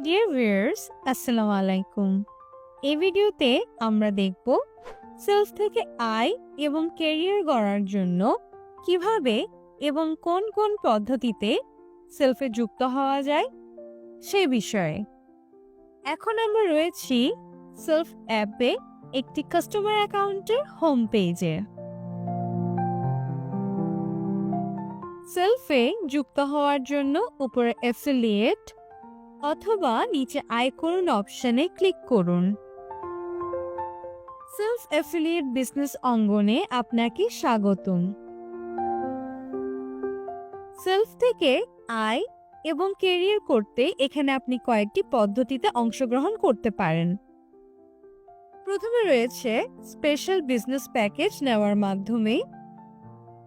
Dear viewers, আসসালামু আলাইকুম। এই ভিডিওতে আমরা দেখব সেলস থেকে আয় এবং ক্যারিয়ার গড়ার জন্য কিভাবে এবং কোন কোন পদ্ধতিতে সেলফে যুক্ত হওয়া যায় সে বিষয়ে। এখন আমরা রয়েছি সেলফ অ্যাপে একটি কাস্টমার অ্যাকাউন্টের হোম পেজে। সেলফে যুক্ত হওয়ার জন্য উপরে অ্যাফিলিয়েট অথবা নিচে আয় করুন অপশনে ক্লিক করুন। সেলফ অ্যাফিলিয়েট বিজনেস অঙ্গনে আপনাকে স্বাগতম। সেলফ থেকে আয় এবং ক্যারিয়ার করতে এখানে আপনি কয়েকটি পদ্ধতিতে অংশগ্রহণ করতে পারেন। প্রথমে রয়েছে স্পেশাল বিজনেস প্যাকেজ নেওয়ার মাধ্যমে,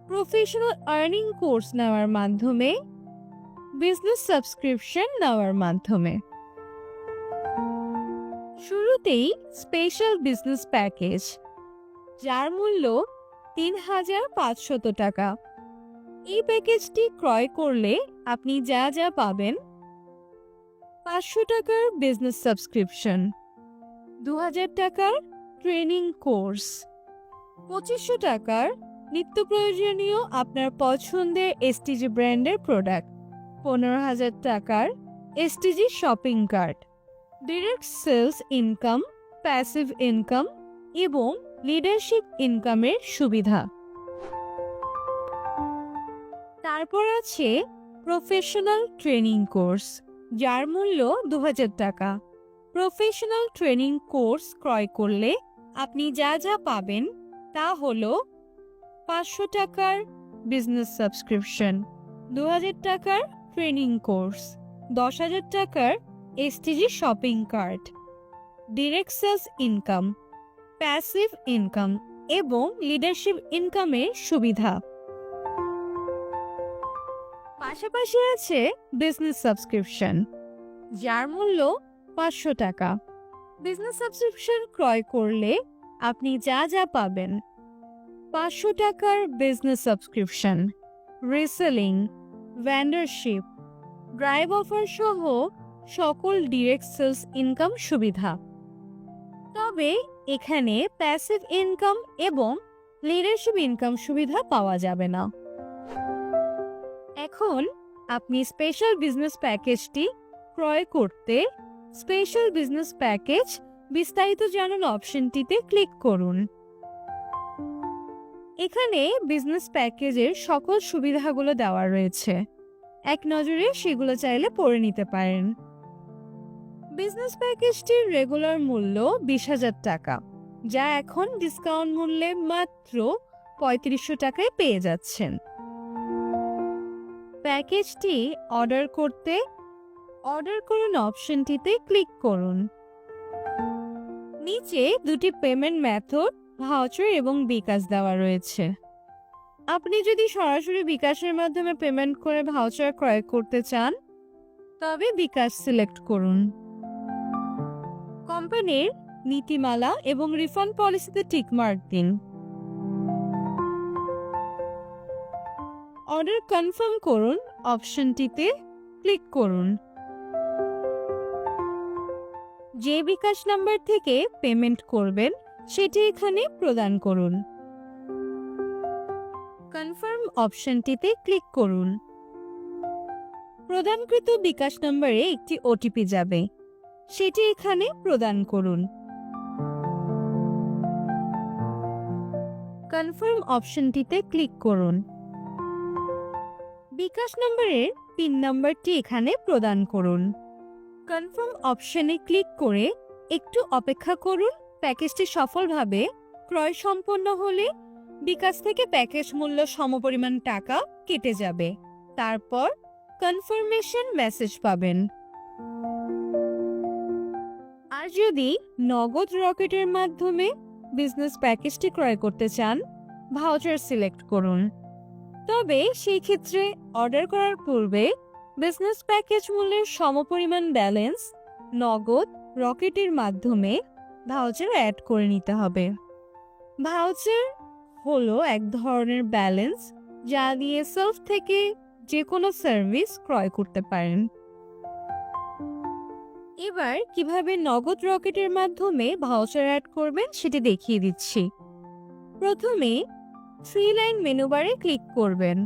প্রফেশনাল আর্নিং কোর্স নেওয়ার মাধ্যমে, বিজনেস সাবস্ক্রিপশন নেওয়ার মাধ্যমে। শুরুতেই স্পেশাল বিজনেস প্যাকেজ, যার মূল্য ৩,৫০০ টাকা। এই প্যাকেজটি ক্রয় করলে আপনি যা যা পাবেন: ৫০০ টাকার বিজনেস সাবস্ক্রিপশন, ২,০০০ টাকার ট্রেনিং কোর্স, ২৫০০ টাকার নিত্য প্রয়োজনীয় আপনার পছন্দের এসটিজি ব্র্যান্ডের প্রোডাক্ট, ১৫,০০০ টাকার STG shopping cart, direct sales income, passive income এবং লিডারশিপ ইনকামের সুবিধা। তারপর আছে প্রফেশনাল ট্রেনিং কোর্স, যার মূল্য ২,০০০ টাকা। প্রফেশনাল ট্রেনিং কোর্স ক্রয় করলে আপনি যা যা পাবেন তা হলো ৫০০ টাকার বিজনেস সাবস্ক্রিপশন, ২,০০০ টাকার ট্রেনিং কোর্স, ১০,০০০ টাকার STG shopping cart, direct sales income, passive income এবং লিডারশিপ ইনকামের সুবিধা। পাশাপাশি আছে বিজনেস সাবস্ক্রিপশন, যার মূল্য ৫০০ টাকা। বিজনেস সাবস্ক্রিপশন ক্রয় করলে আপনি যা যা পাবেন: ৫০০ টাকার business subscription, reselling, vendorship, drive offer সহ সকল ডিরেক্ট সেলস ইনকাম সুবিধা। তবে এখানে প্যাসিভ ইনকাম এবং লিডারশিপ ইনকাম সুবিধা পাওয়া যাবে না। এখন আপনি স্পেশাল বিজনেস প্যাকেজটি ক্রয় করতে স্পেশাল বিজনেস প্যাকেজ বিস্তারিত জানুন অপশনটিতে ক্লিক করুন। এখানে বিজনেস প্যাকেজের সকল সুবিধাগুলো দেওয়া রয়েছে, এক নজরে সেগুলো চাইলে পড়ে নিতে পারেন। বিজনেস প্যাকেজটির রেগুলার মূল্য ২০,০০০ টাকা, যা এখন ডিসকাউন্ট মূল্যে মাত্র ৩৫০০ টাকায় পেয়ে যাচ্ছেন। প্যাকেজটি অর্ডার করতে অর্ডার করুন অপশনটিতে ক্লিক করুন। নিচে দুটি পেমেন্ট মেথড, ভাউচার এবং বিকাশ দেওয়া রয়েছে। আপনি যদি সরাসরি বিকাশের মাধ্যমে পেমেন্ট করে ভাউচার ক্রয় করতে চান তবে বিকাশ সিলেক্ট করুন। কোম্পানির নীতিমালা এবং রিফান্ড পলিসিতে টিকমার্ক দিন। অর্ডার কনফার্ম করুন অপশনটিতে ক্লিক করুন। যে বিকাশ নাম্বার থেকে পেমেন্ট করবেন সেটি এখানে প্রদান করুন। কনফার্ম অপশনটিতে ক্লিক করুন। প্রদানকৃত বিকাশ নম্বরে একটি ওটিপি যাবে, সেটি এখানে প্রদান করুন। কনফার্ম অপশনটিতে ক্লিক করুন। বিকাশ নম্বরের পিন নাম্বারটি এখানে প্রদান করুন। কনফার্ম অপশনে ক্লিক করে একটু অপেক্ষা করুন। প্যাকেজটি সফলভাবে ক্রয় সম্পন্ন হলে বিকাশ থেকে প্যাকেজ মূল্য সমপরিমাণ টাকা কেটে যাবে। তারপর কনফার্মেশন মেসেজ পাবেন। আর যদি নগদ রকেটের মাধ্যমে বিজনেস প্যাকেজটি ক্রয় করতে চান, ভাউচার সিলেক্ট করুন। তবে সেই ক্ষেত্রে অর্ডার করার পূর্বে বিজনেস প্যাকেজ মূল্যের সমপরিমাণ ব্যালেন্স নগদ রকেটের মাধ্যমে ভাউচার অ্যাড করে নিতে হবে। ভাউচার হলো এক ধরনের ব্যালেন্স যা দিয়ে সেলফ থেকে যে কোনো সার্ভিস ক্রয় করতে পারেন। এবার কিভাবে নগদ রকেটের মাধ্যমে ভাউচার অ্যাড করবেন সেটি দেখিয়ে দিচ্ছি। প্রথমে 3 লাইন মেনু বারে ক্লিক করবেন,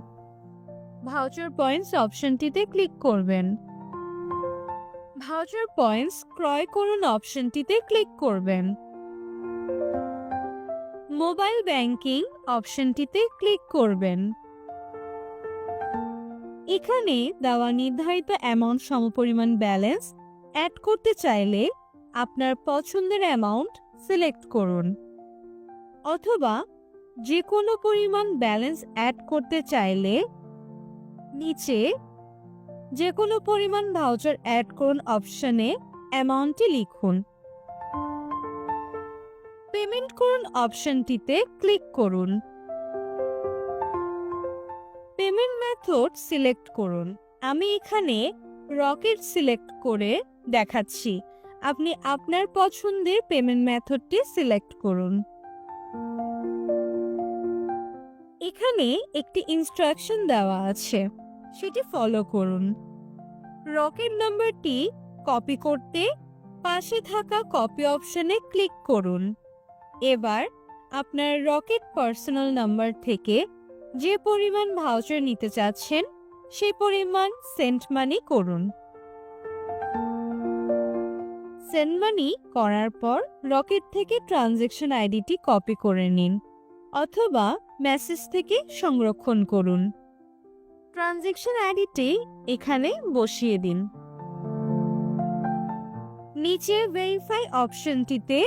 ভাউচার পয়েন্টস অপশনটিতে ক্লিক করবেন, ভাউচার পয়েন্টস ক্রয় করুন অপশনটিতে ক্লিক করবেন, মোবাইল ব্যাংকিং অপশনটিতে ক্লিক করবেন। এখানে দেওয়া নির্ধারিত অ্যামাউন্ট সমপরিমাণ ব্যালেন্স অ্যাড করতে চাইলে আপনার পছন্দের অ্যামাউন্ট সিলেক্ট করুন, অথবা যে কোনো পরিমাণ ব্যালেন্স অ্যাড করতে চাইলে নিচে যে কোনো পরিমাণ ভাউচার অ্যাড করুন অপশনে অ্যামাউন্টটি লিখুন। পেমেন্ট করুন অপশনটিতে ক্লিক করুন। পেমেন্ট মেথড সিলেক্ট করুন। আমি এখানে রকেট সিলেক্ট করে দেখাচ্ছি, আপনি আপনার পছন্দের পেমেন্ট মেথডটি সিলেক্ট করুন। এখানে একটি ইনস্ট্রাকশন দেওয়া আছে, সেটি ফলো করুন। রকেট নাম্বারটি কপি করতে পাশে থাকা কপি অপশনে ক্লিক করুন। এবার আপনার রকেট পার্সোনাল নাম্বার থেকে যে পরিমাণ ভাউচার নিতে চাচ্ছেন সেই পরিমাণ সেন্ড মানি করুন। সেন্ড মানি করার পর রকেট থেকে ট্রানজ্যাকশন আইডিটি কপি করে নিন, অথবা মেসেজ থেকে সংরক্ষণ করুন। ট্রানজ্যাকশন আইডিটি এখানে বসিয়ে দিন। নিচে ভেরিফাই অপশনটিতে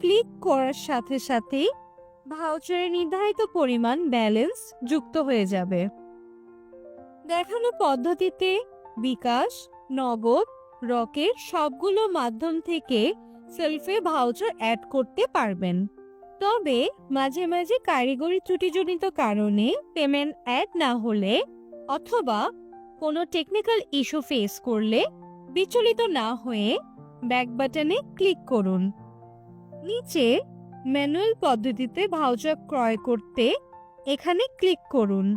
ক্লিক করার সাথে সাথে ভাউচারের নির্ধারিত পরিমাণ ব্যালেন্স যুক্ত হয়ে যাবে। দেখানো পদ্ধতিতে বিকাশ, নগদ, রকেট সবগুলো মাধ্যম থেকে সেলফে ভাউচার অ্যাড করতে পারবেন। তবে মাঝে মাঝে কারিগরি ত্রুটিজনিত কারণে পেমেন্ট অ্যাড না হলে অথবা কোনো টেকনিক্যাল ইস্যু ফেস করলে বিচলিত না হয়ে ব্যাক বাটনে ক্লিক করুন। নিচে ম্যানুয়াল পদ্ধতিতে ভাউচার ক্রয় করতে এখানে ক্লিক করুন।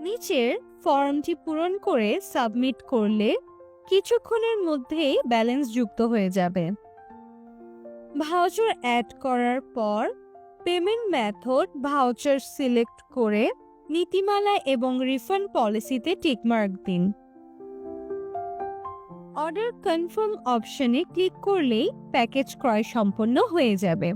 নিচের ফর্মটি পূরণ করে সাবমিট করলে কিছুক্ষণের মধ্যেই ব্যালেন্স যুক্ত হয়ে যাবে। ভাউচার অ্যাড করার পর পেমেন্ট মেথড ভাউচার সিলেক্ট করে নীতিমালা এবং রিফান্ড পলিসিতে টিকমার্ক দিন। অর্ডার কনফার্ম অপশনে ক্লিক করলেই প্যাকেজ ক্রয় সম্পন্ন হয়ে যাবে।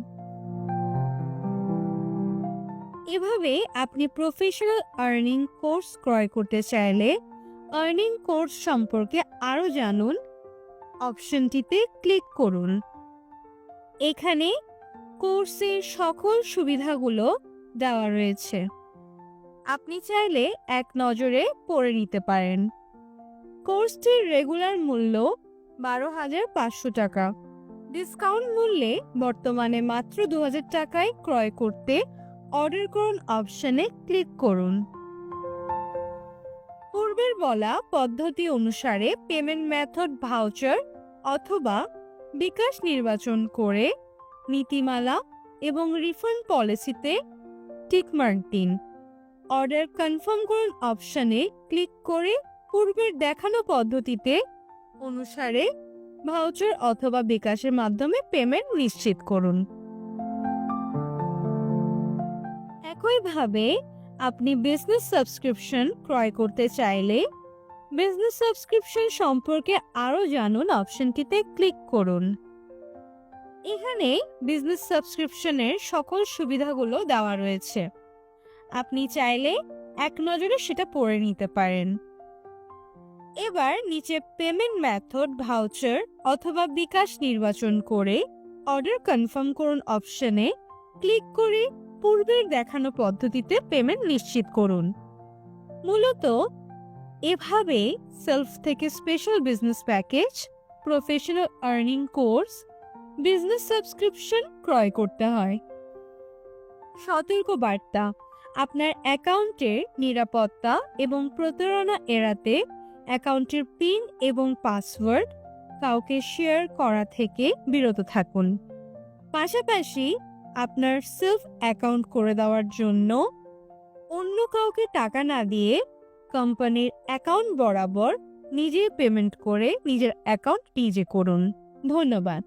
এভাবে আপনি প্রফেশনাল আর্নিং কোর্স ক্রয় করতে চাইলে আর্নিং কোর্স সম্পর্কে আরও জানুন অপশনটিতে ক্লিক করুন। এখানে কোর্সের সকল সুবিধাগুলো দেওয়া রয়েছে, আপনি চাইলে এক নজরে পড়ে নিতে পারেন। কোর্সটির রেগুলার মূল্য 12,500 টাকা। ডিসকাউন্ট মূল্যে বর্তমানে মাত্র 2,000 টাকায় ক্রয় করতে অর্ডার করুন অপশনে ক্লিক করুন। পূর্বের বলা পদ্ধতি অনুসারে পেমেন্ট মেথড ভাউচার অথবা বিকাশ নির্বাচন করে নীতিমালা এবং রিফান্ড পলিসিতে টিকমার্ক দিন। অর্ডার কনফার্ম করুন অপশনে ক্লিক করে পূর্বের দেখানো পদ্ধতিতে অনুসারে ভাউচার অথবা বিকাশের মাধ্যমে পেমেন্ট নিশ্চিত করুন। একইভাবে আপনি বিজনেস সাবস্ক্রিপশন ক্রয় করতে চাইলে বিজনেস সাবস্ক্রিপশন সম্পর্কে আরও জানুন অপশনটিতে ক্লিক করুন। এখানে বিজনেস সাবস্ক্রিপশনের সকল সুবিধাগুলো দেওয়া রয়েছে, আপনি চাইলে এক নজরে সেটা পড়ে নিতে পারেন। এবার নিচে পেমেন্ট মেথড ভাউচার অথবা বিকাশ নির্বাচন করে অর্ডার কনফার্ম করুন অপশনে ক্লিক করে পূর্বের দেখানো পদ্ধতিতে পেমেন্ট নিশ্চিত করুন। মূলত এভাবে সেলফ থেকে special business package, professional earning course, business subscription ক্রয় করতে হয়। সতর্ক বার্তা, আপনার অ্যাকাউন্টের নিরাপত্তা এবং প্রতারণা এড়াতে অ্যাকাউন্টের পিন এবং পাসওয়ার্ড কাউকে শেয়ার করা থেকে বিরত থাকুন। পাশাপাশি আপনার সেলফ অ্যাকাউন্ট করে দেওয়ার জন্য অন্য কাউকে টাকা না দিয়ে কোম্পানির অ্যাকাউন্ট বরাবর নিজেই পেমেন্ট করে নিজের অ্যাকাউন্ট নিজে করুন। ধন্যবাদ।